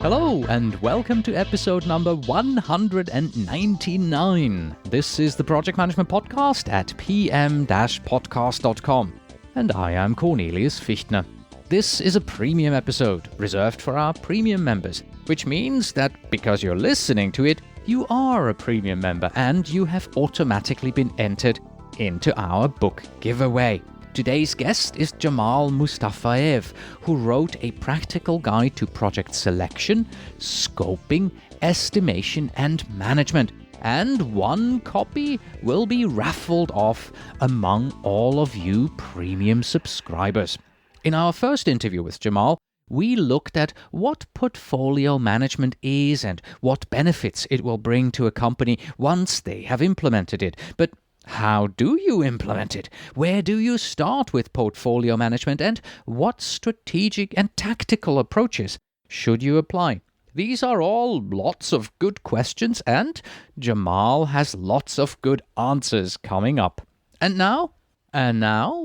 Hello and welcome to episode number 199. This is the Project Management Podcast at pm-podcast.com and I am Cornelius Fichtner. This is a premium episode reserved for our premium members, which means that because you're listening to it, you are a premium member and you have automatically been entered into our book giveaway. Today's guest is Jamal Mustafayev, who wrote a practical guide to project selection, scoping, estimation, and management. And one copy will be raffled off among all of you premium subscribers. In our first interview with Jamal, we looked at what portfolio management is and what benefits it will bring to a company once they have implemented it. But how do you implement it? Where do you start with portfolio management? And what strategic and tactical approaches should you apply? These are all lots of good questions, and Jamal has lots of good answers coming up. And now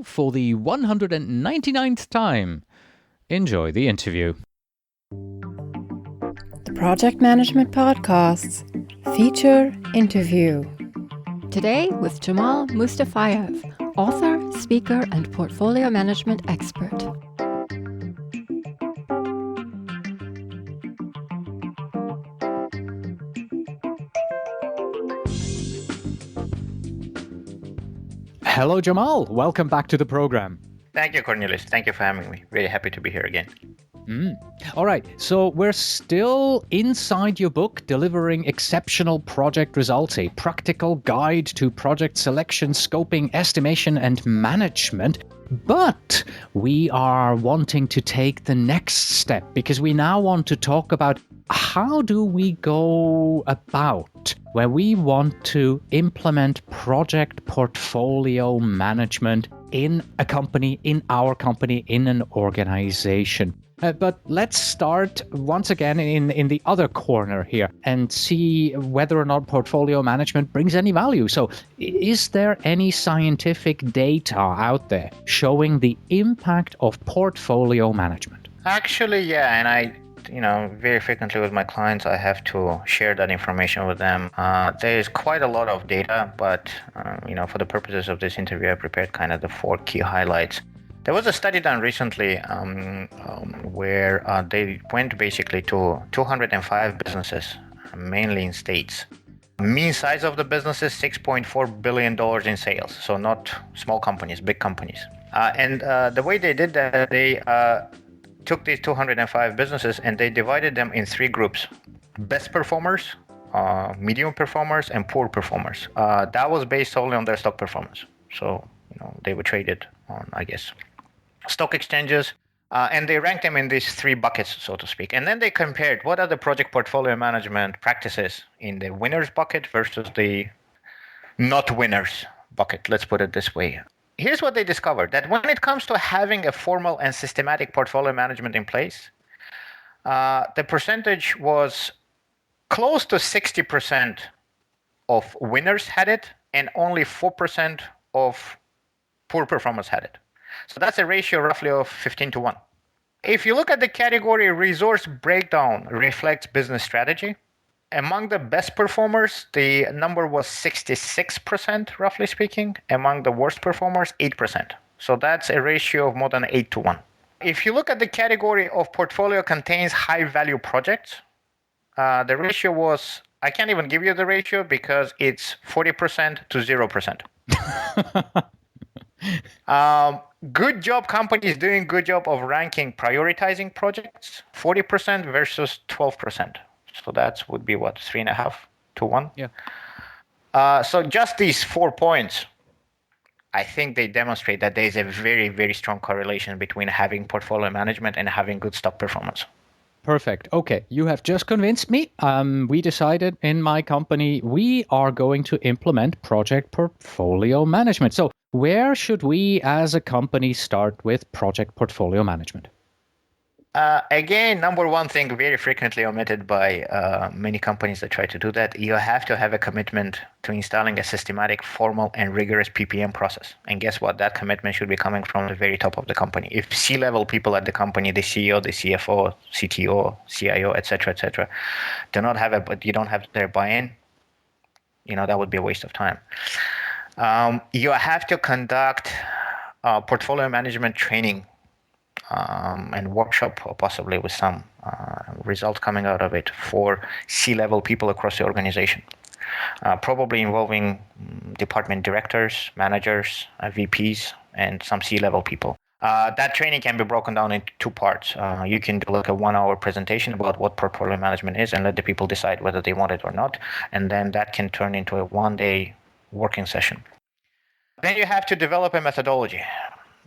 for the 199th time, enjoy the interview. The Project Management Podcasts feature interview. Today with Jamal Mustafayev, author, speaker, and portfolio management expert. Hello, Jamal. Welcome back to the program. Thank you, Cornelius. Thank you for having me. Really happy to be here again. All right, so we're still inside your book, Delivering Exceptional Project Results, a practical guide to project selection, scoping, estimation, and management. But we are wanting to take the next step because we now want to talk about how do we go about where we want to implement project portfolio management in a company, in our company, in an organization. But let's start once again in the other corner here and see whether or not portfolio management brings any value. So is there any scientific data out there showing the impact of portfolio management? Actually, yeah, and I very frequently with my clients, I have to share that information with them. There's quite a lot of data, but, for the purposes of this interview, I prepared kind of the 4 key highlights. There was a study done recently where they went basically to 205 businesses, mainly in states. Mean size of the business is $6.4 billion in sales, so not small companies, big companies. And the way they did that, they took these 205 businesses and they divided them in 3 groups: best performers, medium performers, and poor performers. That was based solely on their stock performance. So, they were traded on, stock exchanges, and they ranked them in these 3 buckets, so to speak. And then they compared what are the project portfolio management practices in the winners bucket versus the not winners bucket, let's put it this way. Here's what they discovered, that when it comes to having a formal and systematic portfolio management in place, the percentage was close to 60% of winners had it, and only 4% of poor performers had it. So that's a ratio roughly of 15-1. If you look at the category resource breakdown reflects business strategy, among the best performers, the number was 66%, roughly speaking. Among the worst performers, 8%. So that's a ratio of more than 8-1. If you look at the category of portfolio contains high-value projects, the ratio was, I can't even give you the ratio because it's 40% to 0%. Good job companies doing good job of ranking prioritizing projects, 40% versus 12%. So that would be 3.5-1. Yeah. So just these 4 points, I think they demonstrate that there is a very, very strong correlation between having portfolio management and having good stock performance. Perfect. Okay, you have just convinced me. We decided in my company we are going to implement project portfolio management. So where should we as a company start with project portfolio management? Again, number one thing very frequently omitted by many companies that try to do that, you have to have a commitment to installing a systematic, formal, and rigorous PPM process. And guess what? That commitment should be coming from the very top of the company. If C-level people at the company, the CEO, the CFO, CTO, CIO, etc., do not have but you don't have their buy-in, that would be a waste of time. You have to conduct portfolio management training and workshop, or possibly with some results coming out of it for C-level people across the organization, probably involving department directors, managers, VPs, and some C-level people. That training can be broken down into two parts. You can do like a 1-hour presentation about what portfolio management is and let the people decide whether they want it or not. And then that can turn into a 1-day working session. Then you have to develop a methodology.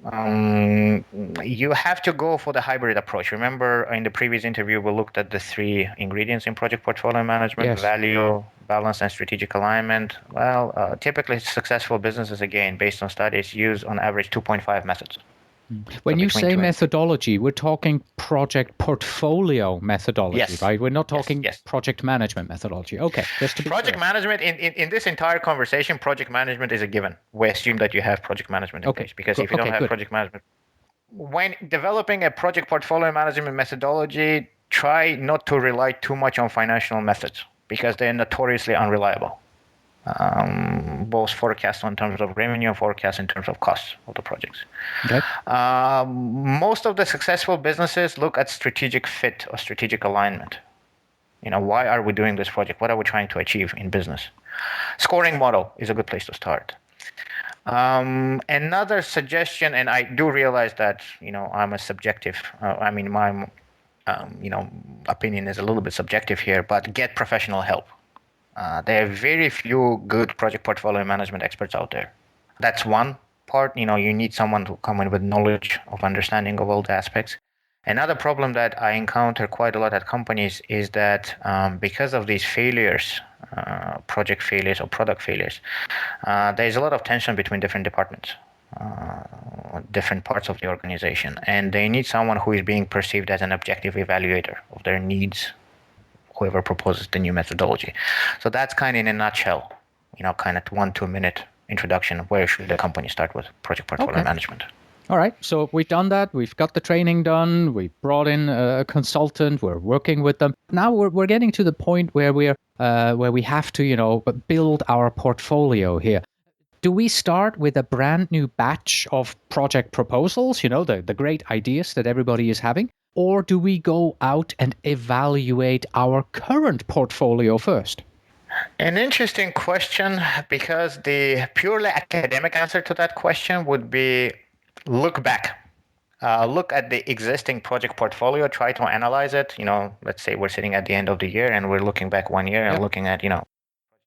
You have to go for the hybrid approach. Remember, in the previous interview, we looked at the 3 ingredients in project portfolio management: Yes. value, balance, and strategic alignment. Well, typically successful businesses, again, based on studies, use on average 2.5 methods. When you between say two and- methodology, we're talking project portfolio methodology, Yes. right? We're not talking Yes. project management methodology. Okay, just to be Project clear. management, in this entire conversation, project management is a given. We assume that you have project management in Okay. place, because Go- if you don't okay, have good. project management, when developing a project portfolio management methodology, try not to rely too much on financial methods, because they're notoriously unreliable. Both forecasts in terms of revenue and forecasts in terms of costs of the projects. Okay. Most of the successful businesses look at strategic fit or strategic alignment. Why are we doing this project? What are we trying to achieve in business? Scoring model is a good place to start. Another suggestion, and I do realize that I'm a subjective. My opinion is a little bit subjective here, but get professional help. There are very few good project portfolio management experts out there. That's one part. You need someone to come in with knowledge of understanding of all the aspects. Another problem that I encounter quite a lot at companies is that because of these failures, project failures or product failures, there's a lot of tension between different departments, different parts of the organization, and they need someone who is being perceived as an objective evaluator of their needs, whoever proposes the new methodology. So that's kind of in a nutshell, kind of 1-2 minute introduction of where should the company start with project portfolio Okay. management. All right, so we've done that. We've got the training done. We've brought in a consultant. We're working with them. Now we're getting to the point where we have to, build our portfolio here. Do we start with a brand new batch of project proposals, the great ideas that everybody is having? Or do we go out and evaluate our current portfolio first? An interesting question, because the purely academic answer to that question would be look back. Look at the existing project portfolio, try to analyze it. Let's say we're sitting at the end of the year and we're looking back 1 year and looking at,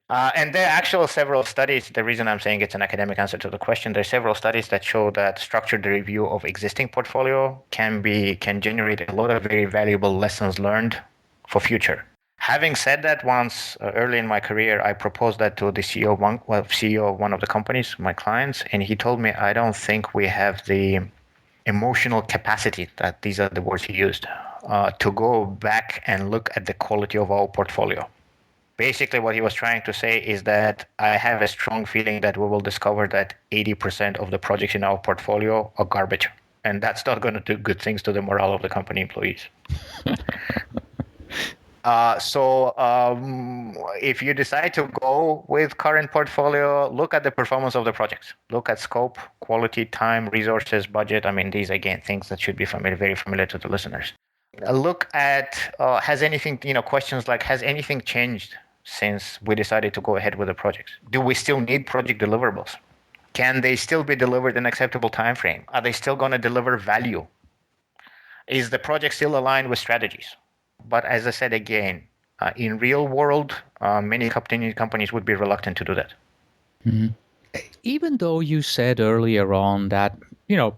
and there are actually several studies. The reason I'm saying it's an academic answer to the question, there are several studies that show that structured review of existing portfolio can generate a lot of very valuable lessons learned for future. Having said that, once early in my career, I proposed that to the CEO of one of the companies, my clients, and he told me, I don't think we have the emotional capacity, that these are the words he used, to go back and look at the quality of our portfolio. Basically, what he was trying to say is that I have a strong feeling that we will discover that 80% of the projects in our portfolio are garbage. And that's not going to do good things to the morale of the company employees. So if you decide to go with current portfolio, look at the performance of the projects. Look at scope, quality, time, resources, budget. These, again, things that should be very familiar to the listeners. Look at, has anything, questions like, has anything changed since we decided to go ahead with the projects? Do we still need project deliverables? Can they still be delivered in an acceptable time frame? Are they still going to deliver value? Is the project still aligned with strategies? But as I said again, in real world, many companies would be reluctant to do that. Mm-hmm. Even though you said earlier on that,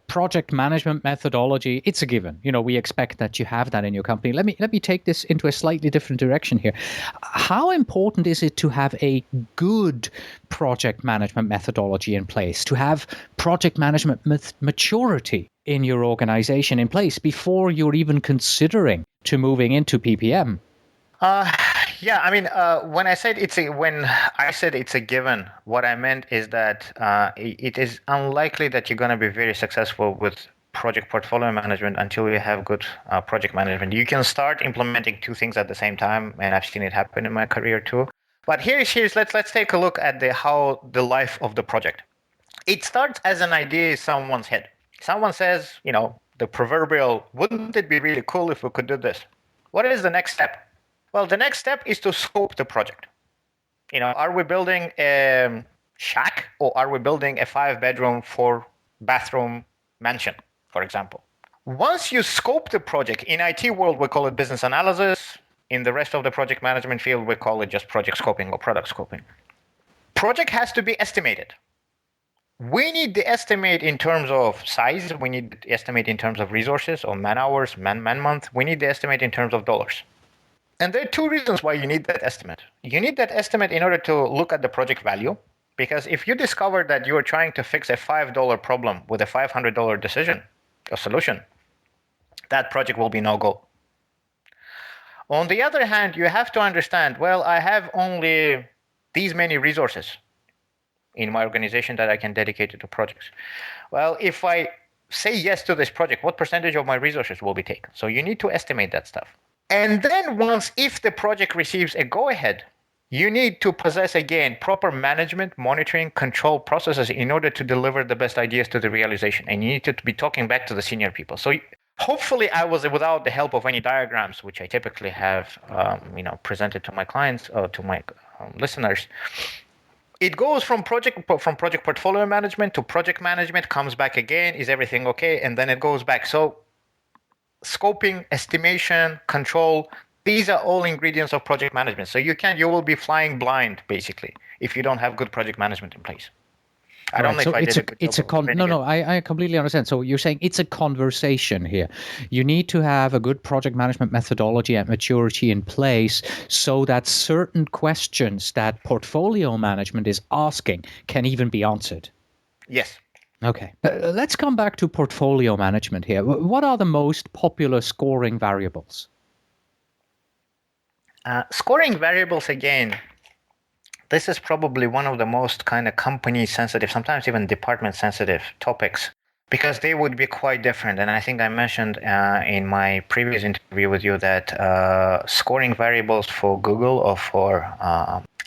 project management methodology, it's a given. We expect that you have that in your company. Let me take this into a slightly different direction here. How important is it to have a good project management methodology in place, to have project management maturity in your organization in place before you're even considering to moving into PPM? Yeah, I mean, when I said it's a given, what I meant is that it is unlikely that you're going to be very successful with project portfolio management until you have good project management. You can start implementing two things at the same time, and I've seen it happen in my career too. But here's let's take a look at how the life of the project. It starts as an idea in someone's head. Someone says, the proverbial, wouldn't it be really cool if we could do this? What is the next step? Well, the next step is to scope the project. Are we building a shack or are we building a 5-bedroom, 4-bathroom mansion, for example? Once you scope the project, in IT world, we call it business analysis. In the rest of the project management field, we call it just project scoping or product scoping. Project has to be estimated. We need the estimate in terms of size. We need the estimate in terms of resources or man hours, man month. We need the estimate in terms of dollars. And there are two reasons why you need that estimate. You need that estimate in order to look at the project value, because if you discover that you are trying to fix a $5 problem with a $500 decision or solution, that project will be no go. On the other hand, you have to understand, well, I have only these many resources in my organization that I can dedicate to projects. Well, if I say yes to this project, what percentage of my resources will be taken? So you need to estimate that stuff. And then if the project receives a go-ahead, you need to possess, again, proper management, monitoring, control processes in order to deliver the best ideas to the realization. And you need to be talking back to the senior people. So hopefully I was without the help of any diagrams, which I typically have presented to my clients or to my listeners. It goes from project portfolio management to project management, comes back again, is everything okay? And then it goes back. So scoping, estimation, control, these are all ingredients of project management. So you will be flying blind, basically, if you don't have good project management in place. I don't know if I did a good job. I completely understand. So you're saying it's a conversation here. You need to have a good project management methodology and maturity in place so that certain questions that portfolio management is asking can even be answered. Yes. Okay. Let's come back to portfolio management here. What are the most popular scoring variables? Scoring variables, again, this is probably one of the most kind of company sensitive, sometimes even department sensitive topics, because they would be quite different. And I think I mentioned in my previous interview with you that scoring variables for Google or for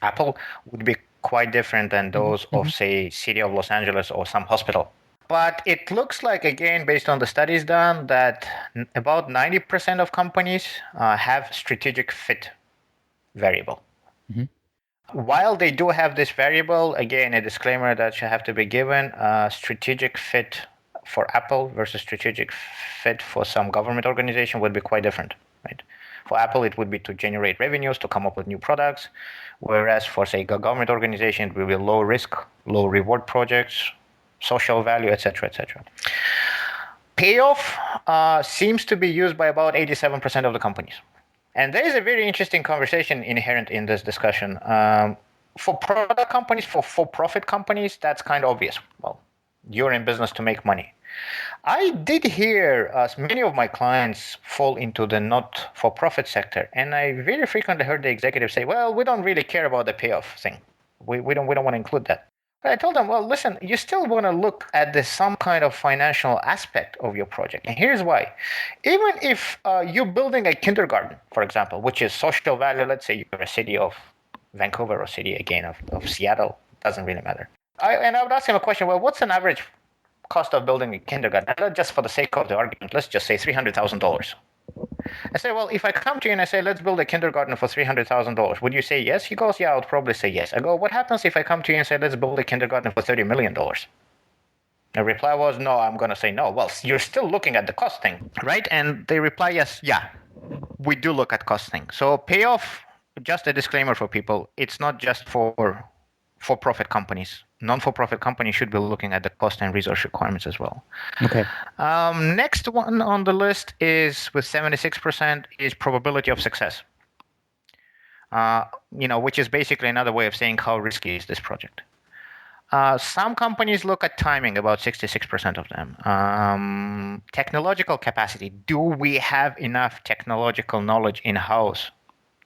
Apple would be quite different than those of, say, City of Los Angeles or some hospital. But it looks like, again, based on the studies done, that about 90% of companies have strategic fit variable. Mm-hmm. While they do have this variable, again, a disclaimer that should have to be given, strategic fit for Apple versus strategic fit for some government organization would be quite different, right? For Apple, it would be to generate revenues, to come up with new products, whereas for, say, a government organization, it will be low risk, low reward projects, social value, etc., etc. Payoff seems to be used by about 87% of the companies. And there is a very interesting conversation inherent in this discussion. For product companies, for for-profit companies, that's kind of obvious. Well, you're in business to make money. I did hear many of my clients fall into the not-for-profit sector, and I very frequently heard the executives say, well, we don't really care about the payoff thing. We don't want to include that. But I told them, well, listen, you still want to look at some kind of financial aspect of your project. And here's why. Even if you're building a kindergarten, for example, which is social value, let's say you're a city of Vancouver or city, again, of Seattle, doesn't really matter. I would ask him a question, well, what's an average cost of building a kindergarten? And just for the sake of the argument, let's just say $300,000. I say, well, if I come to you and I say, let's build a kindergarten for $300,000, would you say yes? He goes, yeah, I would probably say yes. I go, what happens if I come to you and say, let's build a kindergarten for $30 million? The reply was, no, I'm going to say no. Well, you're still looking at the costing, right? And they reply, yes, yeah, we do look at costing. So payoff, just a disclaimer for people, it's not just for-profit companies. Non-for-profit companies should be looking at the cost and resource requirements as well. Okay. Next one on the list is, with 76%, is probability of success. Which is basically another way of saying how risky is this project. Some companies look at timing, about 66% of them. Technological capacity. Do we have enough technological knowledge in-house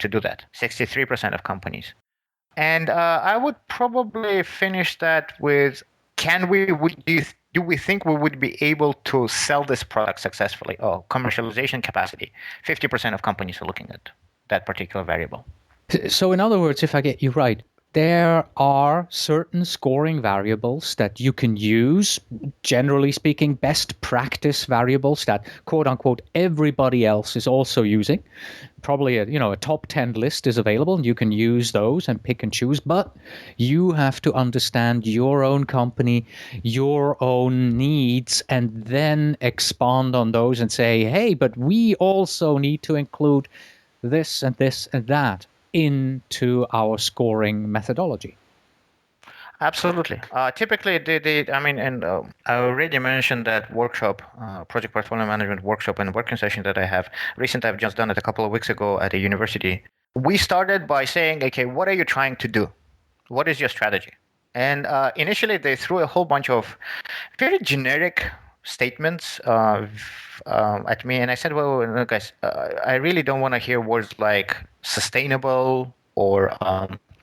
to do that? 63% of companies. And I would probably finish that with, do we think we would be able to sell this product successfully? Oh, commercialization capacity. 50% of companies are looking at that particular variable. So in other words, if I get you right, there are certain scoring variables that you can use, generally speaking, best practice variables that, quote unquote, everybody else is also using. Probably a top 10 list is available and you can use those and pick and choose, but you have to understand your own company, your own needs, and then expand on those and say, hey, but we also need to include this and this and that into our scoring methodology. Absolutely. Typically, I already mentioned that workshop, project portfolio management workshop and working session that I have. Recently, I've just done it a couple of weeks ago at a university. We started by saying, okay, what are you trying to do? What is your strategy? And initially, they threw a whole bunch of very generic statements at me. And I said, well, guys, I really don't want to hear words like sustainable or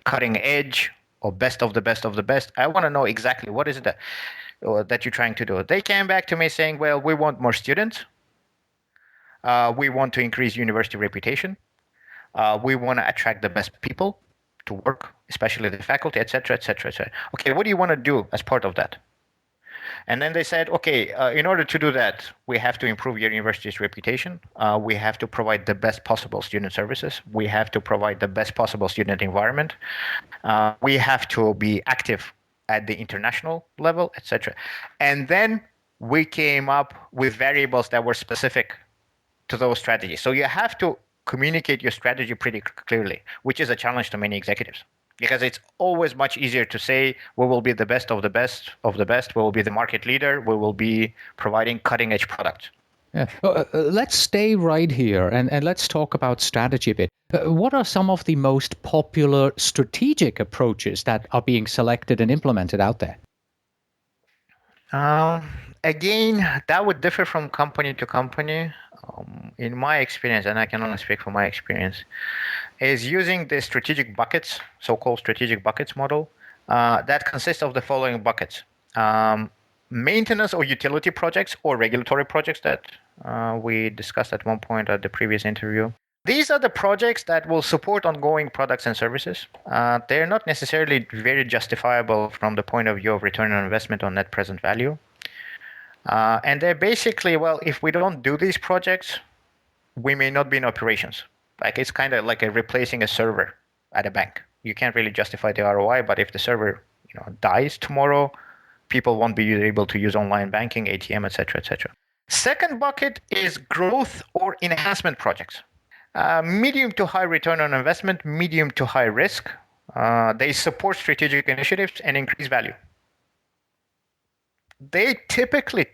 cutting edge or best of the best of the best. I want to know exactly what is it that you're trying to do. They came back to me saying, well, we want more students. We want to increase university reputation. We want to attract the best people to work, especially the faculty, et cetera, et cetera, et cetera. Okay, what do you want to do as part of that? And then they said, okay, in order to do that, we have to improve your university's reputation. We have to provide the best possible student services. We have to provide the best possible student environment. We have to be active at the international level, etc. And then we came up with variables that were specific to those strategies. So you have to communicate your strategy pretty clearly, which is a challenge to many executives. Because it's always much easier to say we will be the best of the best of the best, we will be the market leader, we will be providing cutting edge products. Yeah. Let's stay right here and let's talk about strategy a bit. What are some of the most popular strategic approaches that are being selected and implemented out there? Again, that would differ from company to company. In my experience, and I can only speak from my experience, is using the strategic buckets, so-called strategic buckets model, that consists of the following buckets. Maintenance or utility projects or regulatory projects that we discussed at one point at the previous interview. These are the projects that will support ongoing products and services. They're not necessarily very justifiable from the point of view of return on investment or net present value. And they're basically, well, if we don't do these projects, we may not be in operations. Like it's kind of like replacing a server at a bank. You can't really justify the ROI, but if the server dies tomorrow, people won't be able to use online banking, ATM, etc., etc. Second bucket is growth or enhancement projects. Medium to high return on investment, medium to high risk. They support strategic initiatives and increase value. They typically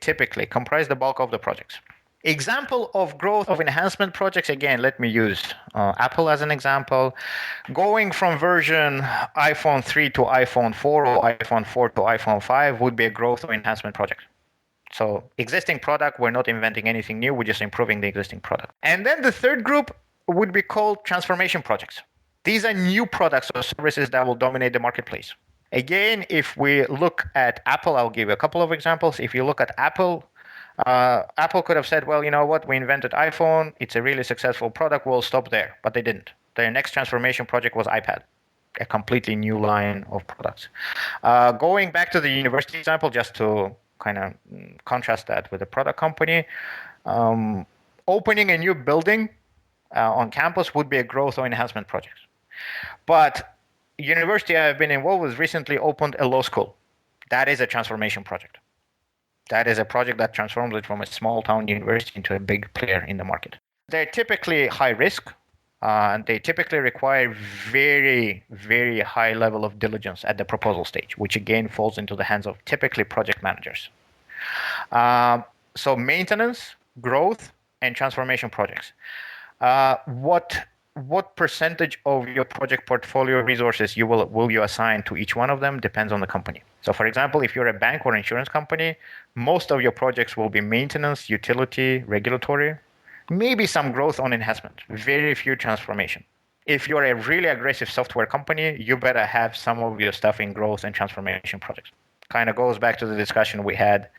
comprise the bulk of the projects. Example of growth of enhancement projects, again, let me use Apple as an example. Going from version iPhone 3 to iPhone 4 or iPhone 4 to iPhone 5 would be a growth or enhancement project. So existing product, we're not inventing anything new, we're just improving the existing product. And then the third group would be called transformation projects. These are new products or services that will dominate the marketplace. Again, if we look at Apple, I'll give you a couple of examples. If you look at Apple, Apple could have said, well, you know what, we invented iPhone, it's a really successful product, we'll stop there. But they didn't. Their next transformation project was iPad, a completely new line of products. Going back to the university example, just to kind of contrast that with a product company, opening a new building on campus would be a growth or enhancement project. But university I've been involved with recently opened a law school. That is a transformation project. That is a project that transforms it from a small town university into a big player in the market. They're typically high risk, and they typically require very, very high level of diligence at the proposal stage, which again falls into the hands of typically project managers. So maintenance, growth, and transformation projects. What what percentage of your project portfolio resources will you assign to each one of them depends on the company. So for example, if you're a bank or insurance company, most of your projects will be maintenance, utility, regulatory, maybe some growth on enhancement, very few transformation. If you're a really aggressive software company, you better have some of your stuff in growth and transformation projects. Kind of goes back to the discussion we had.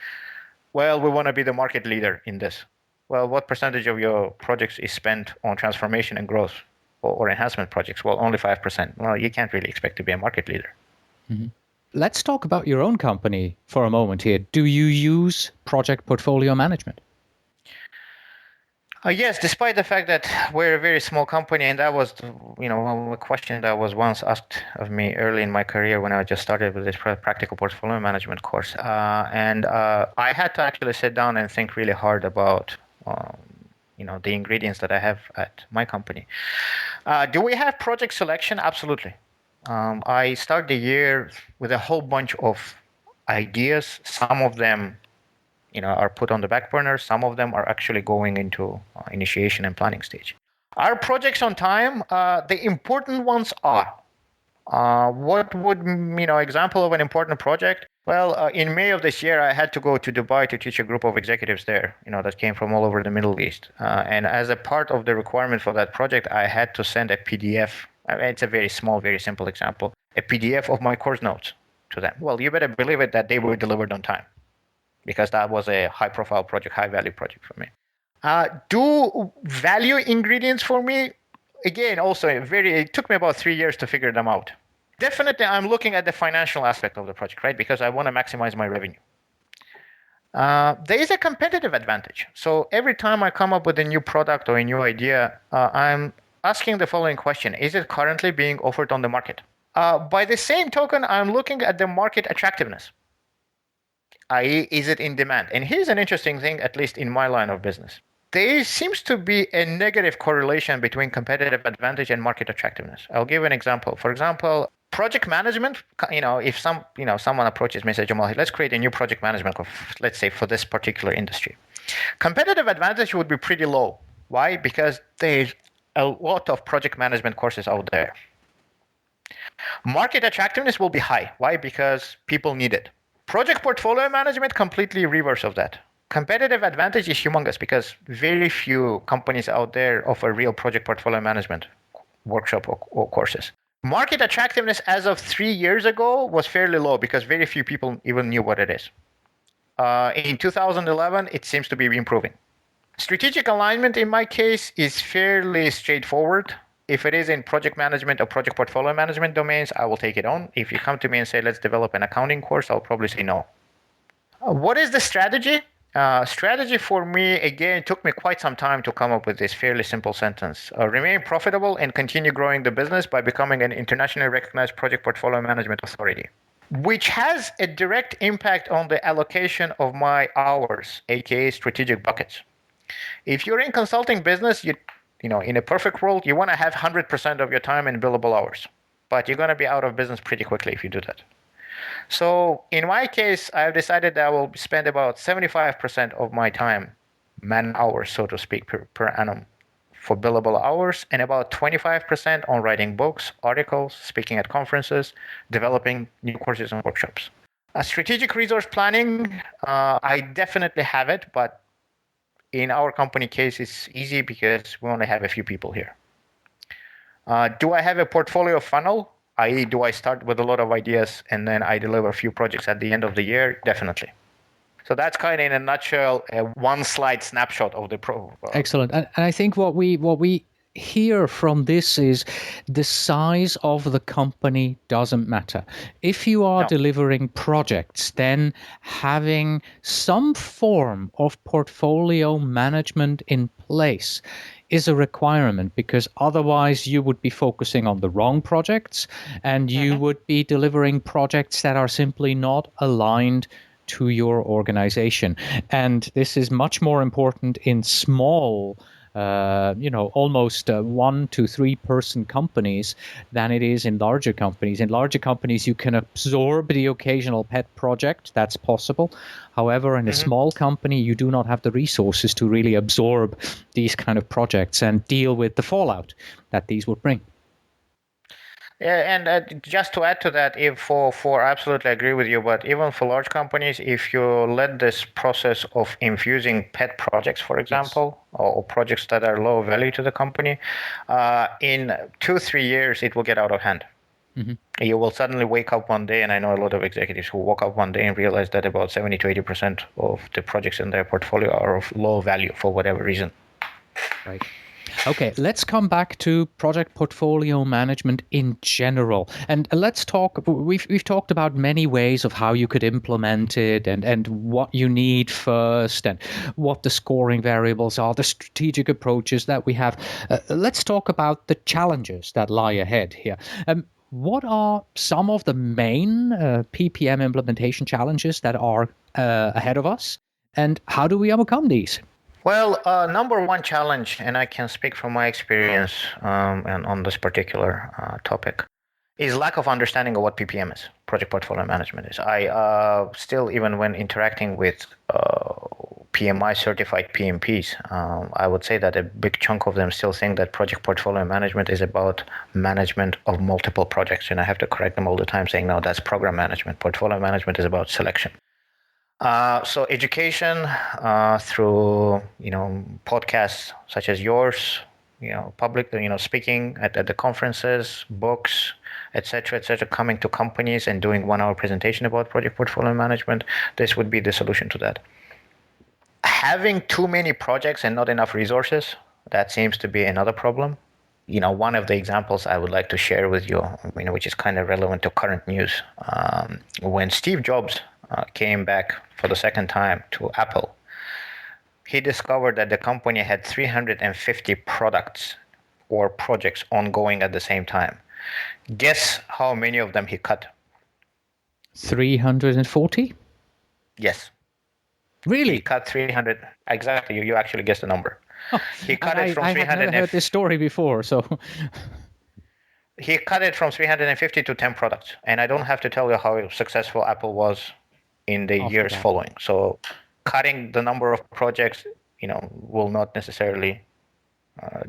Well, we want to be the market leader in this. Well, what percentage of your projects is spent on transformation and growth or enhancement projects? Well, only 5%. Well, you can't really expect to be a market leader. Mm-hmm. Let's talk about your own company for a moment here. Do you use project portfolio management? Yes, despite the fact that we're a very small company, and that was, a question that was once asked of me early in my career when I just started with this practical portfolio management course. And I had to actually sit down and think really hard about, the ingredients that I have at my company. Do we have project selection? Absolutely. I start the year with a whole bunch of ideas. Some of them are put on the back burner. Some of them are actually going into initiation and planning stage. Are projects on time? The important ones are. What would, example of an important project? Well, in May of this year, I had to go to Dubai to teach a group of executives there, that came from all over the Middle East. And as a part of the requirement for that project, I had to send a PDF. It's a very small, very simple example. A PDF of my course notes to them. Well, you better believe it that they were delivered on time, because that was a high-profile project, high-value project for me. Do value ingredients for me? Again, also it took me about 3 years to figure them out. Definitely, I'm looking at the financial aspect of the project, right? Because I want to maximize my revenue. There is a competitive advantage. So every time I come up with a new product or a new idea, I'm asking the following question: is it currently being offered on the market? By the same token, I'm looking at the market attractiveness. I.e., is it in demand? And here's an interesting thing, at least in my line of business. There seems to be a negative correlation between competitive advantage and market attractiveness. I'll give an example. For example, project management, if someone approaches me and says, Jamal, let's create a new project management course, let's say for this particular industry. Competitive advantage would be pretty low. Why? Because there's a lot of project management courses out there. Market attractiveness will be high. Why? Because people need it. Project portfolio management, completely reverse of that. Competitive advantage is humongous because very few companies out there offer real project portfolio management workshop or courses. Market attractiveness as of 3 years ago was fairly low because very few people even knew what it is. In 2011, it seems to be improving. Strategic alignment in my case is fairly straightforward. If it is in project management or project portfolio management domains, I will take it on. If you come to me and say, let's develop an accounting course, I'll probably say no. What is the strategy? Strategy for me, again, took me quite some time to come up with this fairly simple sentence. Remain profitable and continue growing the business by becoming an internationally recognized project portfolio management authority, which has a direct impact on the allocation of my hours, aka strategic buckets. If you're in consulting business, in a perfect world, you want to have 100% of your time in billable hours, but you're going to be out of business pretty quickly if you do that. So in my case, I've decided that I will spend about 75% of my time, man hours, so to speak, per annum for billable hours, and about 25% on writing books, articles, speaking at conferences, developing new courses and workshops. Strategic resource planning, I definitely have it, but in our company case, it's easy because we only have a few people here. Do I have a portfolio funnel? I.e., do I start with a lot of ideas and then I deliver a few projects at the end of the year? Definitely. So that's kind of, in a nutshell, a one-slide snapshot of the program. Excellent. And I think what we hear from this is the size of the company doesn't matter. If you are delivering projects, then having some form of portfolio management in place is a requirement, because otherwise you would be focusing on the wrong projects and you would be delivering projects that are simply not aligned to your organization. And this is much more important in small almost 1 to 3 person companies than it is in larger companies. In larger companies, you can absorb the occasional pet project. That's possible. However, in a small company, you do not have the resources to really absorb these kind of projects and deal with the fallout that these would bring. Yeah, and just to add to that, if for absolutely agree with you, but even for large companies, if you let this process of infusing pet projects, for example, or projects that are low value to the company, in 2-3 years, it will get out of hand. You will suddenly wake up one day, and I know a lot of executives who woke up one day and realize that about 70 to 80% of the projects in their portfolio are of low value for whatever reason. Right. Okay, let's come back to project portfolio management in general. And let's talk, we've talked about many ways of how you could implement it and what you need first and what the scoring variables are, the strategic approaches that we have. Let's talk about the challenges that lie ahead here. What are some of the main PPM implementation challenges that are ahead of us, and how do we overcome these? Well, number one challenge, and I can speak from my experience and on this particular topic, is lack of understanding of what PPM is, project portfolio management is. I still, even when interacting with PMI certified PMPs, I would say that a big chunk of them still think that project portfolio management is about management of multiple projects. And I have to correct them all the time saying, no, that's program management. Portfolio management is about selection. So education through podcasts such as yours, public speaking at the conferences, books, etc., coming to companies and doing 1-hour presentation about project portfolio management. This would be the solution to that. Having too many projects and not enough resources, that seems to be another problem. One of the examples I would like to share with you, which is kind of relevant to current news, when Steve Jobs came back for the second time to Apple, he discovered that the company had 350 products or projects ongoing at the same time. Guess how many of them he cut? 340? Yes. Really? He cut 300. Exactly. You actually guessed the number. He cut it from 300. I have never heard this story before, so... He cut it from 350 to 10 products. And I don't have to tell you how successful Apple was in the years following. So cutting the number of projects, will not necessarily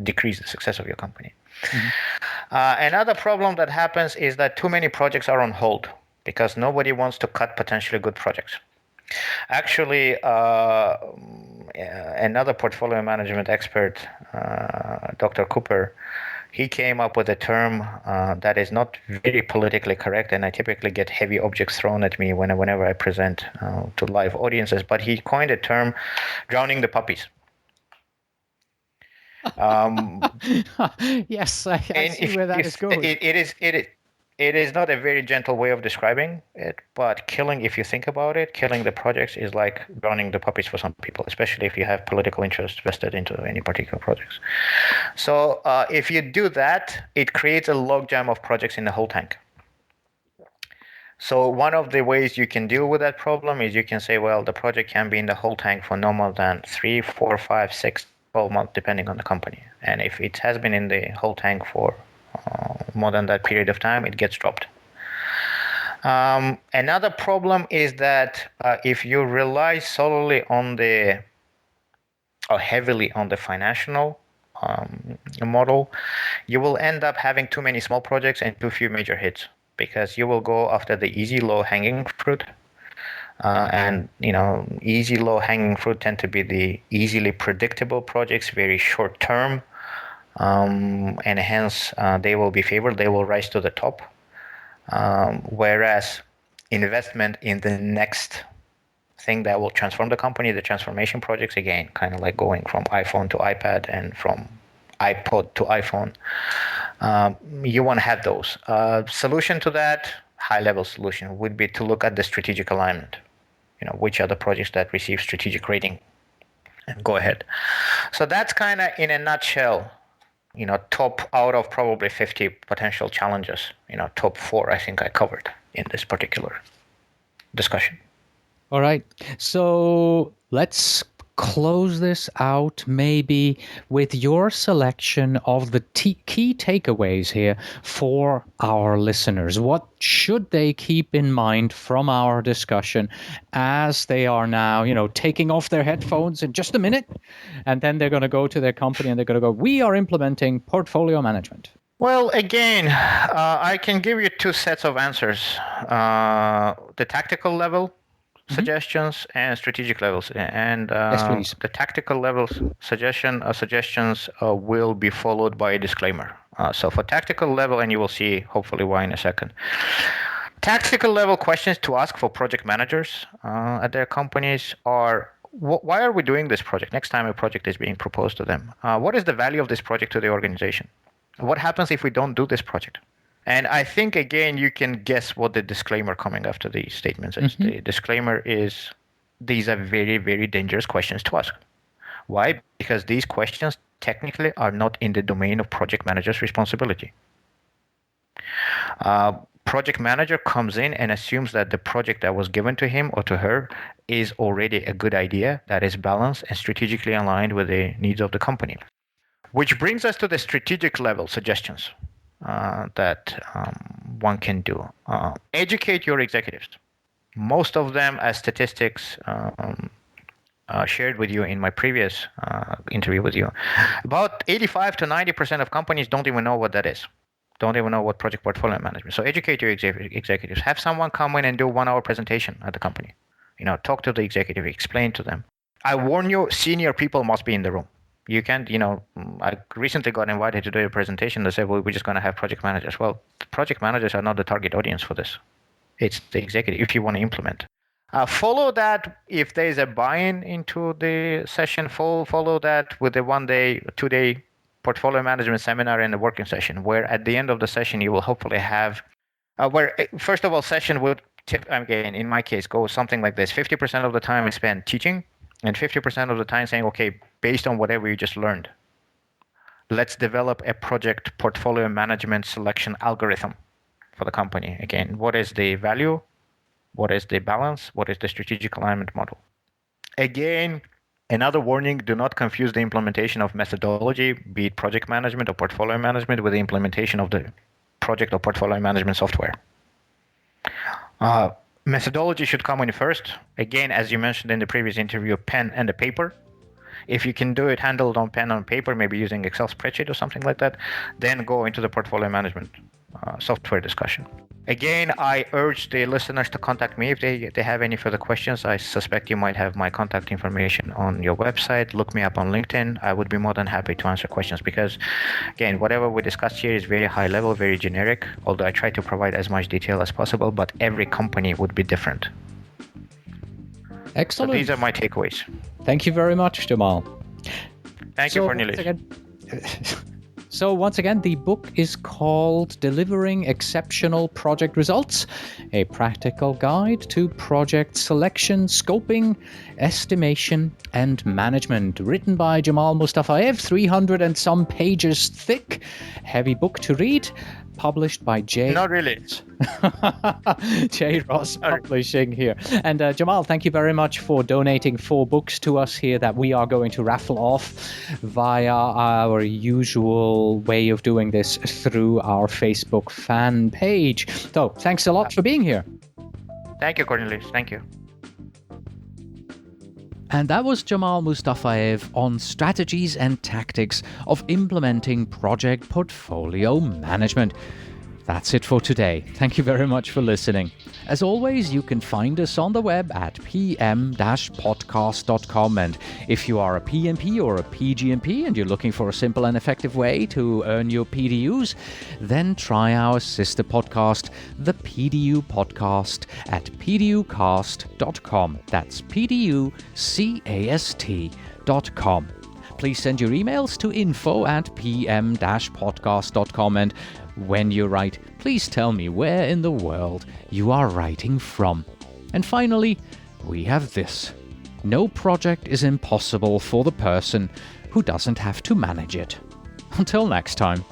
decrease the success of your company. Another problem that happens is that too many projects are on hold because nobody wants to cut potentially good projects. Actually, another portfolio management expert, Dr. Cooper, he came up with a term that is not very politically correct, and I typically get heavy objects thrown at me whenever I present to live audiences, but he coined a term, drowning the puppies. Yes, I see where that is going. It is not a very gentle way of describing it, but if you think about it, killing the projects is like drowning the puppies for some people, especially if you have political interest vested into any particular projects. So if you do that, it creates a logjam of projects in the whole tank. So one of the ways you can deal with that problem is you can say, well, the project can be in the whole tank for no more than 3, 4, 5, 6, 12 months, depending on the company. And if it has been in the whole tank for more than that period of time, it gets dropped. Another problem is that if you rely solely on heavily on the financial model, you will end up having too many small projects and too few major hits, because you will go after the easy, low-hanging fruit. And easy, low-hanging fruit tend to be the easily predictable projects, very short-term. And hence they will be favored, they will rise to the top, whereas investment in the next thing that will transform the company, the transformation projects, again, kind of like going from iPhone to iPad and from iPod to iPhone, you want to have those. Solution to that, high-level solution, would be to look at the strategic alignment. Which are the projects that receive strategic rating, and go ahead. So that's kind of in a nutshell, top out of probably 50 potential challenges, top 4 I think I covered in this particular discussion. All right. So let's close this out maybe with your selection of the key takeaways here for our listeners. What should they keep in mind from our discussion as they are now, taking off their headphones in just a minute, and then they're going to go to their company and they're going to go, we are implementing portfolio management? Well, again, I can give you two sets of answers. The tactical level suggestions and strategic levels. And Yes, please. the tactical level suggestions will be followed by a disclaimer. So for tactical level, and you will see hopefully why in a second. Tactical level questions to ask for project managers at their companies are, why are we doing this project? Next time a project is being proposed to them, what is the value of this project to the organization? What happens if we don't do this project? And I think, again, you can guess what the disclaimer coming after these statements is. Mm-hmm. The disclaimer is these are very, very dangerous questions to ask. Why? Because these questions technically are not in the domain of project manager's responsibility. Project manager comes in and assumes that the project that was given to him or to her is already a good idea that is balanced and strategically aligned with the needs of the company. Which brings us to the strategic level suggestions that one can do. Educate your executives. Most of them, as statistics shared with you in my previous interview with you, about 85 to 90% of companies don't even know what that is. Don't even know what project portfolio management. So educate your executives. Have someone come in and do a 1-hour presentation at the company. Talk to the executive, explain to them. I warn you, senior people must be in the room. You can't, I recently got invited to do a presentation that said, well, we're just going to have project managers. Well, project managers are not the target audience for this. It's the executive, if you want to implement. Follow that if there is a buy-in into the session. Follow that with a 1-day, 2-day portfolio management seminar and a working session, where at the end of the session, you will hopefully have, where first of all, session would, again, in my case, go something like this. 50% of the time I spend teaching, and 50% of the time saying, okay, based on whatever you just learned, let's develop a project portfolio management selection algorithm for the company. Again, what is the value? What is the balance? What is the strategic alignment model? Again, another warning, do not confuse the implementation of methodology, be it project management or portfolio management, with the implementation of the project or portfolio management software. Methodology should come in first. Again, as you mentioned in the previous interview, pen and a paper. If you can do it handled on pen and paper, maybe using Excel spreadsheet or something like that, then go into the portfolio management software discussion. Again, I urge the listeners to contact me if they have any further questions. I suspect you might have my contact information on your website. Look me up on LinkedIn. I would be more than happy to answer questions because, again, whatever we discussed here is very high level, very generic, although I try to provide as much detail as possible, but every company would be different. Excellent. So these are my takeaways. Thank you very much, Jamal. Thank you, Cornelius. So once again, the book is called Delivering Exceptional Project Results, a practical guide to project selection, scoping, estimation, and management. Written by Jamal Mustafayev, 300 and some pages thick, heavy book to read. Published by J. Not really. J. Ross Publishing here. And Jamal, thank you very much for donating 4 books to us here that we are going to raffle off via our usual way of doing this through our Facebook fan page. So thanks a lot for being here. Thank you, Cornelius. Thank you. And that was Jamal Mustafayev on strategies and tactics of implementing project portfolio management. That's it for today. Thank you very much for listening. As always, you can find us on the web at pm-podcast.com. And if you are a PMP or a PGMP and you're looking for a simple and effective way to earn your PDUs, then try our sister podcast, the PDU Podcast, at pducast.com. That's pducast.com. Please send your emails to info@pm-podcast.com, and when you write, please tell me where in the world you are writing from. And finally, we have this. No project is impossible for the person who doesn't have to manage it. Until next time.